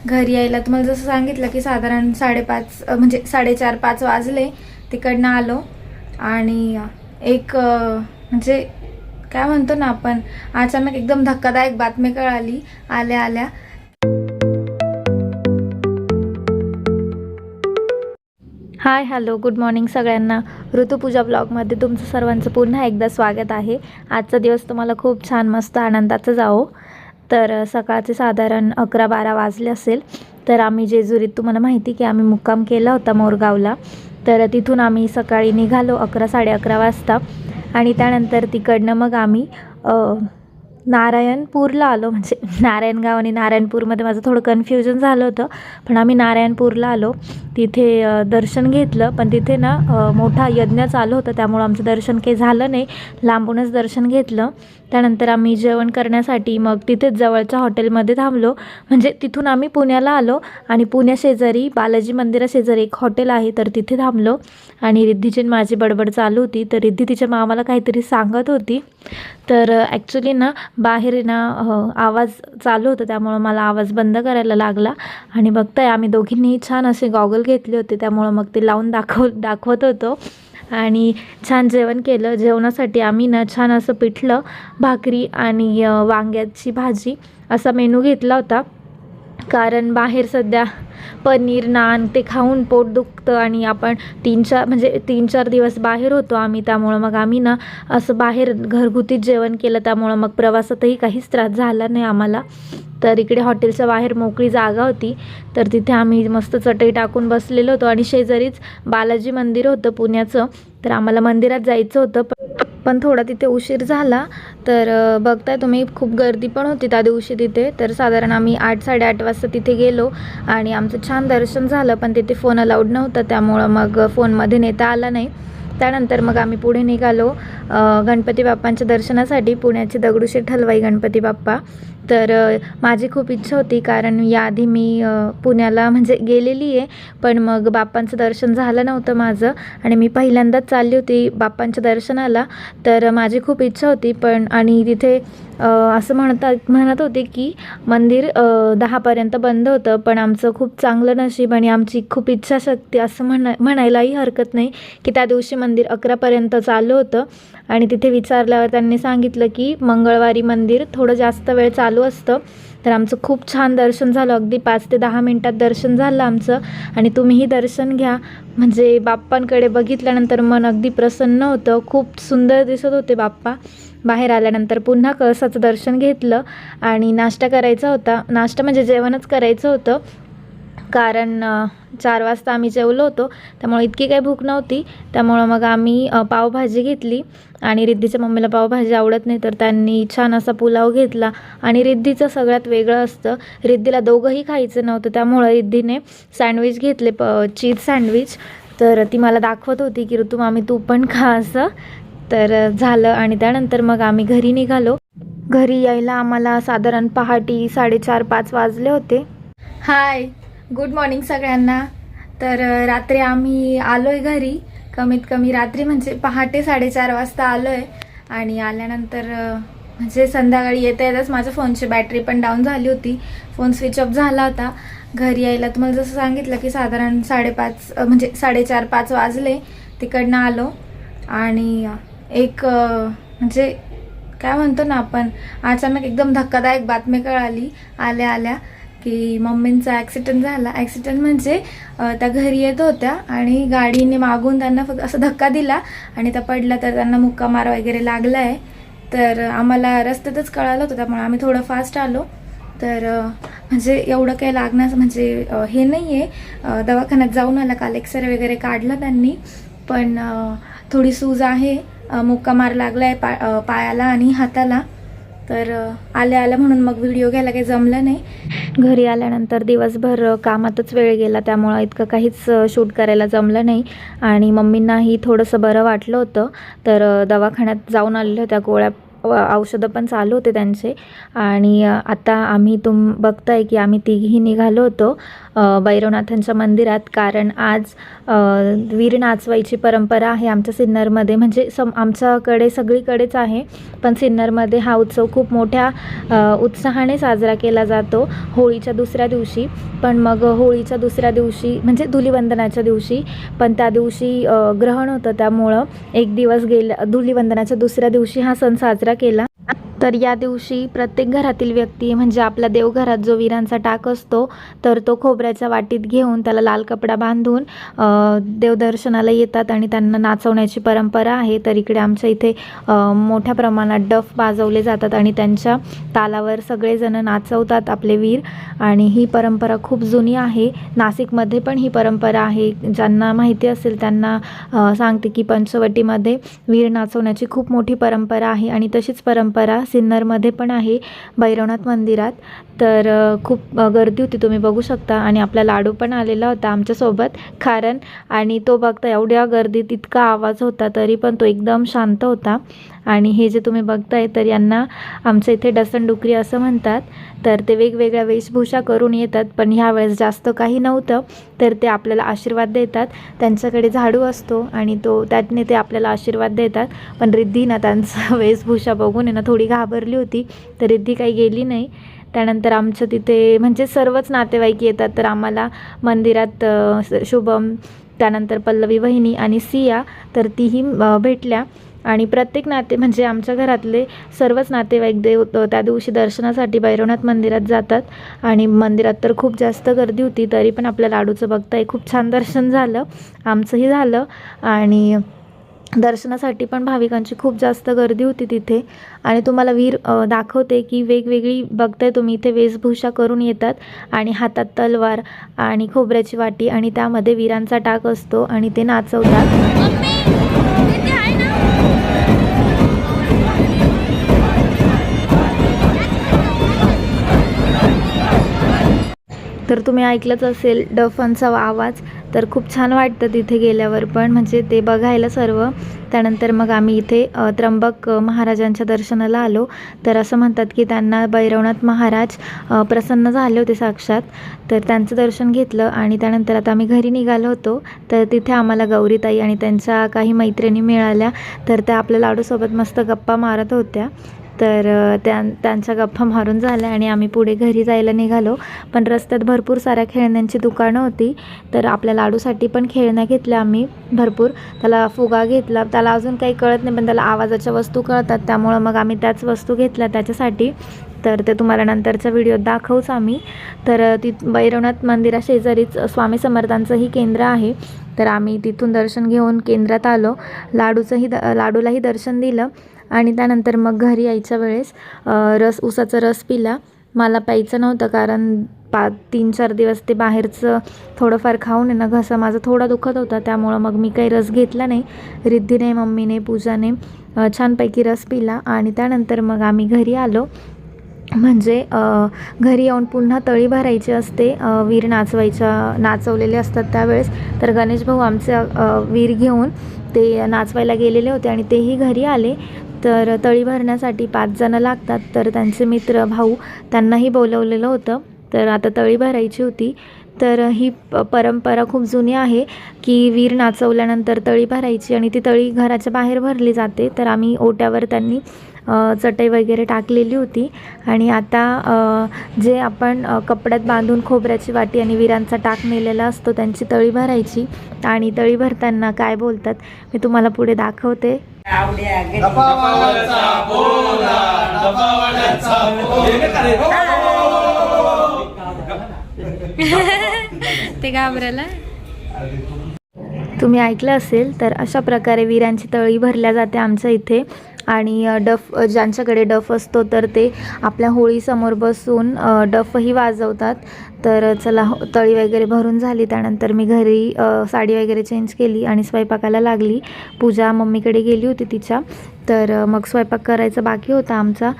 घरी यायला तुम्हाला जसं सांगितलं की साधारण 5:30 म्हणजे 4:30-5 वाजले. तिकडनं आलो आणि एक म्हणजे काय म्हणतो ना आपण, अचानक एकदम धक्कादायक बातमी कळाली आल्या आल्या. हाय हॅलो गुड मॉर्निंग सगळ्यांना. ऋतुपूजा ब्लॉगमध्ये तुमचं सर्वांचं पुन्हा एकदा स्वागत आहे. आजचा दिवस तुम्हाला खूप छान मस्त आनंदाचा जावो. तर सकाळचे साधारण 11-12 वाजले असेल. तर आम्ही जेजुरीत, तुम्हाला माहिती की आम्ही मुक्काम केला होता मोरगावला. तर तिथून आम्ही सकाळी निघालो 11-11:30 वाजता आणि त्यानंतर तिकडनं मग आम्ही नारायणपूरला आलो. म्हणजे नारायणगाव आणि नारायणपूरमध्ये माझं थोडं कन्फ्युजन झालं होतं, पण आम्ही नारायणपूरला आलो. तिथे दर्शन घेतलं, पण तिथे ना मोठा यज्ञ चालू होता, त्यामुळं आमचं दर्शन काही झालं नाही. लांबूनच दर्शन घेतलं. त्यानंतर आम्ही जेवण करण्यासाठी मग तिथेच जवळच्या हॉटेलमध्ये थांबलो. म्हणजे तिथून आम्ही पुण्याला आलो आणि पुण्याशेजारी बालाजी मंदिराशेजारी एक हॉटेल आहे, तर तिथे थांबलो. आणि रिद्धीची माझी बडबड चालू होती. तर रिद्धी तिच्या मामाला काहीतरी सांगत होती. तर ॲक्च्युली ना बाहेर ना आवाज चालू होता, त्यामुळं मला आवाज बंद करायला लागला. आणि बघताय आम्ही दोघींनी छान असे गॉगल घेतले होते, त्यामुळं मग ते लावून दाखवत होतो. आणि छान जेवण केलं. जेवणासाठी आम्ही ना छान असं पिठलं, भाकरी आणि वांग्याची भाजी असा मेनू घेतला होता. कारण बाहेर सध्या पनीर नान ते खाऊन पोट दुखतं आणि आपण 3-4 दिवस बाहेर होतो आम्ही, त्यामुळं मग आम्ही ना असं बाहेर घरगुतीच जेवण केलं. त्यामुळं मग प्रवासातही काहीच त्रास झाला नाही आम्हाला. तर इकडे हॉटेलच्या बाहेर मोकळी जागा होती, तर तिथे आम्ही मस्त चटई टाकून बसलेलो होतो. आणि शेजारीच बालाजी मंदिर होतं पुण्याचं, तर आम्हाला मंदिरात जायचं होतं, पण थोडा तिथे उशीर झाला. तर बघताय तुम्ही खूप गर्दी पण होती त्या दिवशी तिथे. तर साधारण आम्ही 8-8:30 वाजता तिथे गेलो आणि आमचं छान दर्शन झालं. पण तिथे फोन अलाउड नव्हतं, त्यामुळं मग फोनमध्ये नेता आला नाही. त्यानंतर मग आम्ही पुढे निघालो गणपती बाप्पांच्या दर्शनासाठी, पुण्याचे दगडूशेठ हलवाई गणपती बाप्पा. तर माझी खूप इच्छा होती, कारण याआधी मी पुण्याला म्हणजे गेलेली आहे, पण मग बाप्पांचं दर्शन झालं नव्हतं माझं आणि मी पहिल्यांदाच चालली होती बाप्पांच्या दर्शनाला. तर माझी खूप इच्छा होती, पण आणि तिथे असं म्हणत होते की मंदिर 10पर्यंत बंद होतं. पण आमचं खूप चांगलं नशीब आणि आमची खूप इच्छाशक्ती असं म्हणायलाही हरकत नाही की त्या दिवशी मंदिर 11पर्यंत चालू होतं. आणि तिथे विचारल्यावर त्यांनी सांगितलं की मंगळवारी मंदिर थोडं जास्त वेळ चालू असतं. तर आमचं खूप छान दर्शन झालं. अगदी 5 ते 10 मिनटात दर्शन झालं आमचं. आणि तुम्हीही दर्शन घ्या. म्हणजे बाप्पांकडे बघितल्यानंतर मन अगदी प्रसन्न होतं. खूप सुंदर दिसत होते बाप्पा. बाहेर आल्यानंतर पुन्हा कळसाचं दर्शन घेतलं आणि नाश्ता करायचा होता. नाश्ता म्हणजे जेवणच करायचं होतं, कारण 4 वाजता आम्ही जेवलो होतो, त्यामुळे इतकी काही भूक नव्हती. त्यामुळं मग आम्ही पावभाजी घेतली आणि रिद्धीच्या मम्मीला पावभाजी आवडत नाही, तर त्यांनी छान असा पुलाव घेतला. आणि रिद्धीचं सगळ्यात वेगळं असतं, रिद्धीला दोघंही खायचं नव्हतं, त्यामुळं रिद्धीने सँडविच घेतले, चीज सँडविच. तर ती मला दाखवत होती की ऋतू मामी तू पण खा असं. तर झालं आणि त्यानंतर मग आम्ही घरी निघालो. घरी यायला आम्हाला साधारण पहाटे 4:30-5 वाजले होते. हाय गुड मॉर्निंग सगळ्यांना. तर रात्री आम्ही आलो आहे घरी. कमीत कमी रात्री म्हणजे पहाटे 4:30 वाजता आलो आहे. आणि आल्यानंतर म्हणजे संध्याकाळी येताच माझ्या फोनची बॅटरी पण डाऊन झाली होती, फोन स्विच ऑफ झाला होता. घरी यायला तुम्हाला जसं सांगितलं की साधारण 4:30-5 वाजले. तिकडनं आलो आणि एक म्हणजे काय म्हणतो ना आपण, अचानक एकदम धक्कादायक बातमी कळाली आल्या आल्या की मम्मींचा ॲक्सिडेंट झाला. ॲक्सिडेंट म्हणजे त्या घरी येत होत्या आणि गाडीने मागून त्यांना फक्त असं धक्का दिला आणि त्या पडल्या, तर त्यांना मुक्का मार वगैरे लागला आहे. तर आम्हाला रस्त्यातच कळालं होतं, त्यामुळे आम्ही थोडं फास्ट आलो. तर म्हणजे एवढं काही लागण्याचं म्हणजे हे नाही आहे. दवाखान्यात जाऊन आला, काल एक्सरे वगैरे काढला त्यांनी, पण थोडी सूज आहे, मुक्का मार लागला आहे पायाला आणि हाताला. तर आल्या म्हणून मग व्हिडिओ घ्यायला काही जमलं नाही. घरी आल्यानंतर दिवसभर कामातच वेळ गेला, त्यामुळं इतकं काहीच शूट करायला जमलं नाही. आणि मम्मींनाही थोडंसं बरं वाटलं होतं, तर दवाखान्यात जाऊन आलेल्या होत्या. गोळ्या औषधं पण चालू होते त्यांचे. आणि आता आम्ही बघताय की आम्ही तिघी निघालो होतो भैरवनाथांच्या मंदिरात, कारण आज वीर नाचवायची परंपरा आहे आमच्या सिन्नरमध्ये. म्हणजे आमच्याकडे सगळीकडेच आहे, पण सिन्नरमध्ये हा उत्सव खूप मोठ्या उत्साहाने साजरा केला जातो होळीच्या दुसऱ्या दिवशी. पण मग होळीच्या दुसऱ्या दिवशी म्हणजे धुलीवंदनाच्या दिवशी, पण त्या दिवशी ग्रहण होतं, त्यामुळं एक दिवस गेला, धुलीवंदनाच्या दुसऱ्या दिवशी हा सण साजरा केला. तर या दिवशी प्रत्येक घरातील व्यक्ती म्हणजे आपल्या देवघरात जो विरांचा टाक असतो, तर तो खोबऱ्याच्या वाटीत घेऊन त्याला लाल कपडा बांधून देवदर्शनाला येतात आणि त्यांना नाचवण्याची परंपरा आहे. तर इकडे आमच्या इथे मोठ्या प्रमाणात डफ वाजवले जातात आणि त्यांच्या तालावर सगळेजण नाचवतात आपले वीर. आणि ही परंपरा खूप जुनी आहे. नाशिकमध्ये पण ही परंपरा आहे. ज्यांना माहिती असेल त्यांना सांगते की पंचवटीमध्ये वीर नाचवण्याची खूप मोठी परंपरा आहे आणि तशीच परंपरा सिन्नरमध्ये पण आहे भैरवनाथ मंदिरात. तर खूप गर्दी होती, तुम्ही बघू शकता. आणि आपला लाडू पण आलेला होता आमच्यासोबत कारण, आणि तो बघता एवढ्या गर्दीत इतका आवाज होता तरी पण तो एकदम शांत होता. आणि हे जे तुम्ही बघताय तर यांना आमच्या इथे डसनडुकरी असं म्हणतात. तर ते वेगवेगळ्या वेशभूषा करून येतात, पण ह्यावेळेस जास्त काही नव्हतं. तर ते आपल्याला आशीर्वाद देतात. त्यांच्याकडे झाडू असतो आणि त्याने ते आपल्याला आशीर्वाद देतात. पण रिद्धी ना त्यांचा वेशभूषा बघून ना थोडी घाबरली होती, तर रिद्धी काही गेली नाही. त्यानंतर आमच्या तिथे म्हणजे सर्वच नातेवाईक येतात. तर आम्हाला मंदिरात शुभम, त्यानंतर पल्लवी वहिनी आणि सिया, तर तीही भेटल्या. आणि प्रत्येक म्हणजे आमच्या घरातले सर्वच नातेवाईक त्या दिवशी दर्शनासाठी भैरवनाथ मंदिरात जातात. आणि मंदिरात तर खूप जास्त गर्दी होती, तरी पण आपल्या लाडूचं बघताय खूप छान दर्शन झालं, आमचंही झालं. आणि दर्शनासाठी पण भाविकांची खूप जास्त गर्दी होती तिथे. आणि तुम्हाला वीर दाखवते की वेगवेगळी बघताय तुम्ही इथे वेशभूषा करून येतात आणि हातात तलवार आणि खोबऱ्याची वाटी आणि त्यामध्ये वीरांचा टाक असतो आणि ते नाचवतात. तर तुम्ही ऐकलंच असेल डफांचा आवाज, तर खूप छान वाटतं तिथे गेल्यावर पण, म्हणजे ते बघायला सर्व. त्यानंतर मग आम्ही इथे त्र्यंबक महाराजांच्या दर्शनाला आलो. तर असं म्हणतात की त्यांना भैरवनाथ महाराज प्रसन्न झाले होते साक्षात. तर त्यांचं दर्शन घेतलं आणि त्यानंतर आता आम्ही घरी निघालो होतो. तर तिथे आम्हाला गौरीताई आणि त्यांच्या काही मैत्रिणी मिळाल्या. तर त्या आपल्या लाडूसोबत मस्त गप्पा मारत होत्या. तर त्यांच्या गप्पा मारून झाल्या आणि आम्ही पुढे घरी जायला निघालो. पण रस्त्यात भरपूर साऱ्या खेळण्यांची दुकानं होती. तर आपल्या लाडूसाठी पण खेळण्या घेतल्या आम्ही भरपूर. त्याला फुगा घेतला, त्याला अजून काही कळत नाही पण त्याला आवाजाच्या वस्तू कळतात, त्यामुळं मग आम्ही त्याच वस्तू घेतल्या त्याच्यासाठी. तर ते तुम्हाला नंतरच्या व्हिडिओत दाखवूच आम्ही. तर भैरवनाथ मंदिराशेजारीच स्वामी समर्थांचंही केंद्र आहे. तर आम्ही तिथून दर्शन घेऊन केंद्रात आलो. लाडूलाही दर्शन दिलं आणि त्यानंतर मग घरी यायच्या वेळेस उसाचा रस पिला. मला प्यायचं नव्हतं कारण 3-4 दिवस ते बाहेरचं थोडंफार खाऊन ना घसा माझा थोडा दुखत होता, त्यामुळं मग मी काही रस घेतला नाही. रिद्धीने, मम्मीने, पूजाने छानपैकी रस पिला आणि त्यानंतर मग आम्ही घरी आलो. म्हणजे घरी येऊन पुन्हा तळी भरायची असते. वीर नाचवलेले असतात त्यावेळेस. तर गणेश भाऊ आमचे वीर घेऊन ते नाचवायला गेलेले होते आणि तेही घरी आले. तर तळी भरण्यासाठी 5 जणं लागतात. तर त्यांचे मित्र, भाऊ त्यांनाही बोलवलेलं होतं. तर आता तळी भरायची होती. तर ही परंपरा खूप जुनी आहे की वीर नाचवल्यानंतर तळी भरायची आणि ती तळी घराच्या बाहेर भरली जाते. तर आम्ही ओट्यावर त्यांनी चटई वगैरे टाकलेली होती. आणि आता जे आपण कपड्यात बांधून खोबऱ्याची वाटी आणि वीरांचा टाक नेलेला असतो त्यांची तळी भरायची. आणि तळी भरताना काय बोलतात मी तुम्हाला पुढे दाखवते. ते घाबरायला तुम्ही ऐकलं असेल. तर अशा प्रकारे वीरांची तळी भरल्या जाते आमच्या इथे. आणि ज्यांच्याकडे डफ असतो तर ते आपल्या होळीसमोर बसून डफही वाजवतात. तर चला तळी वगैरे भरून झाली. त्यानंतर मी घरी साडी वगैरे चेंज केली आणि स्वयंपाकाला लागली. पूजा मम्मीकडे गेली होती तिच्या. तर मग स्वयंपाक करायचा बाकी होता आमचा.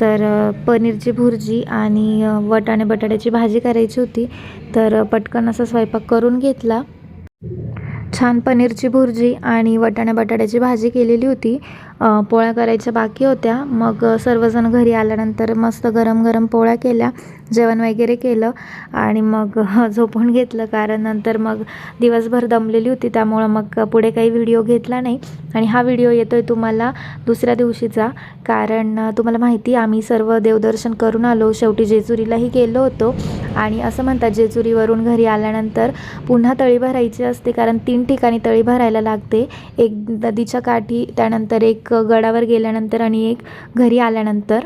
तर पनीरची भुर्जी आणि वाटाणे बटाट्याची भाजी करायची होती. तर पटकन असा स्वयंपाक करून घेतला. छान पनीरची भुर्जी आणि वाटाणे बटाट्याची भाजी केलेली होती. पोळ्या करायच्या बाकी होत्या. मग सर्वजण घरी आल्यानंतर मस्त गरम गरम पोळ्या केल्या जेवण वगैरे केलं आणि मग झोपून घेतलं, कारण नंतर मग दिवसभर दमलेली होती, त्यामुळं मग पुढे काही व्हिडिओ घेतला नाही. आणि हा व्हिडिओ येतो आहे तुम्हाला दुसऱ्या दिवशीचा, कारण तुम्हाला माहिती आम्ही सर्व देवदर्शन करून आलो, शेवटी जेजुरीलाही गेलो होतो. आणि असं म्हणतात जेजुरीवरून घरी आल्यानंतर पुन्हा तळी भरायची असते, कारण 3 ठिकाणी तळी भरायला लागते, एक नदीच्या काठी, त्यानंतर एक गडावर गेल्यानंतर आणि एक घरी आल्यानंतर.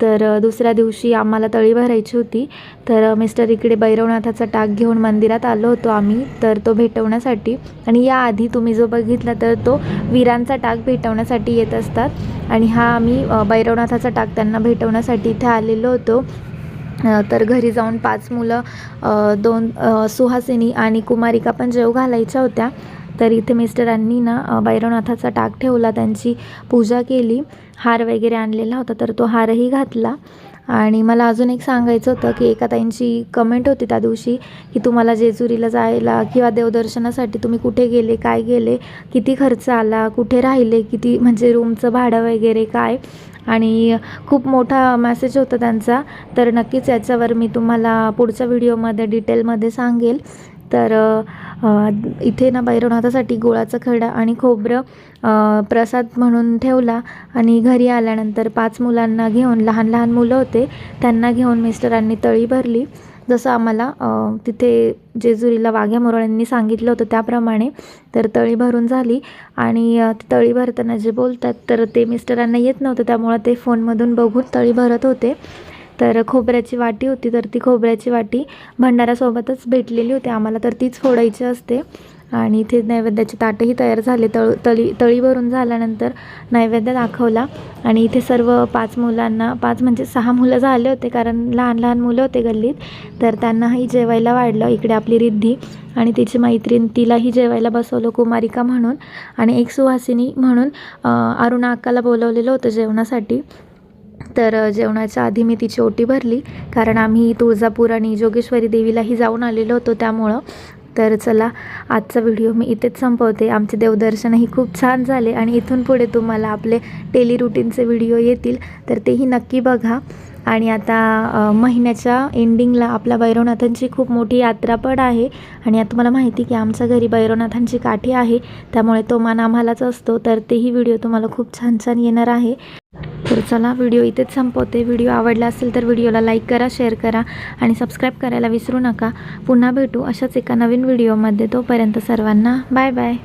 तर दुसऱ्या दिवशी आम्हाला तळी भरायची होती, तर मिस्टर इकडे भैरवनाथाचा टाक घेऊन मंदिरात आलो होतो आम्ही, तर तो भेटवण्यासाठी. आणि याआधी तुम्ही जो बघितला तर तो वीरांचा टाक भेटवण्यासाठी येत असतात, आणि हा आम्ही भैरवनाथाचा टाक त्यांना भेटवण्यासाठी इथे आलेलो होतो. तर घरी जाऊन 5 मुलं, 2 सुहासिनी आणि कुमारिका पण जेव घालायच्या होत्या. तर इथे मिस्टरांनी ना भैरवनाथाचा टाक ठेवला, त्यांची पूजा केली, हार वगैरे आणलेला होता, तर तो हारही घातला. आणि मला अजून एक सांगायचं होतं की एका ताईंची कमेंट होती त्या दिवशी की तुम्हाला जेजुरीला जायला किंवा देवदर्शनासाठी तुम्ही कुठे गेले, काय गेले, किती खर्च आला, कुठे राहिले, किती म्हणजे रूमचं भाडं वगैरे काय. आणि खूप मोठा मेसेज होता त्यांचा, तर नक्कीच याच्यावर मी तुम्हाला पुढच्या व्हिडिओमध्ये डिटेलमध्ये सांगेल. तर इथे ना भैरवनाथासाठी गुळाचा खडा आणि खोबरं प्रसाद म्हणून ठेवला. आणि घरी आल्यानंतर 5 मुलांना घेऊन, लहान लहान मुलं होते त्यांना घेऊन मिस्टरांनी तळी भरली, जसं आम्हाला तिथे जेजुरीला वाघ्या मुरळींनी सांगितलं होतं त्याप्रमाणे. तर तळी भरून झाली, आणि तळी भरताना जे बोलतात तर ते मिस्टरांना येत नव्हतं, त्यामुळं ते फोनमधून बघून तळी भरत होते. तर खोबऱ्याची वाटी होती, तर ती खोबऱ्याची वाटी भंडाऱ्यासोबतच भेटलेली होती आम्हाला, तर तीच फोडायची असते. आणि इथे नैवेद्याचे ताटही तयार झाले. तळी भरून झाल्यानंतर नैवेद्य दाखवला. आणि इथे सर्व 5 मुलांना, 5 म्हणजे 6 मुलं झाले होते, कारण लहान लहान मुलं होते गल्लीत, तर त्यांनाही जेवायला वाढलं. इकडे आपली रिद्धी आणि तिची मैत्रीण, तिलाही जेवायला बसवलं कुमारिका म्हणून, आणि एक सुहासिनी म्हणून अरुणा अक्काला बोलवलेलं होतं जेवणासाठी. तर जेवणाच्या आधी मी तिची ओटी भरली, कारण आम्ही तुळजापूर आणि जोगेश्वरी देवीलाही जाऊन आलेलो होतो त्यामुळं. तर चला, आजचा व्हिडिओ मी इथेच संपवते. आमचे देवदर्शनही खूप छान झाले, आणि इथून पुढे तुम्हाला आपले डेली रुटीनचे व्हिडिओ येतील, तर तेही नक्की बघा. आणि आता महिन्याच्या एंडिंगला आपल्या भैरवनाथांची खूप मोठी यात्रा पण आहे. आणि आता तुम्हाला माहिती की आमच्या घरी भैरवनाथांची काठी आहे, त्यामुळे तो मान आम्हालाच असतो, तर तेही व्हिडिओ तुम्हाला खूप छान छान येणार आहे. तर चला, व्हिडिओ इथेच संपवते. व्हिडिओ आवडला असेल तर व्हिडिओला लाईक करा, शेअर करा आणि सबस्क्राईब करायला विसरू नका. पुन्हा भेटू अशाच एका नवीन व्हिडिओमध्ये. तोपर्यंत सर्वांना बाय बाय.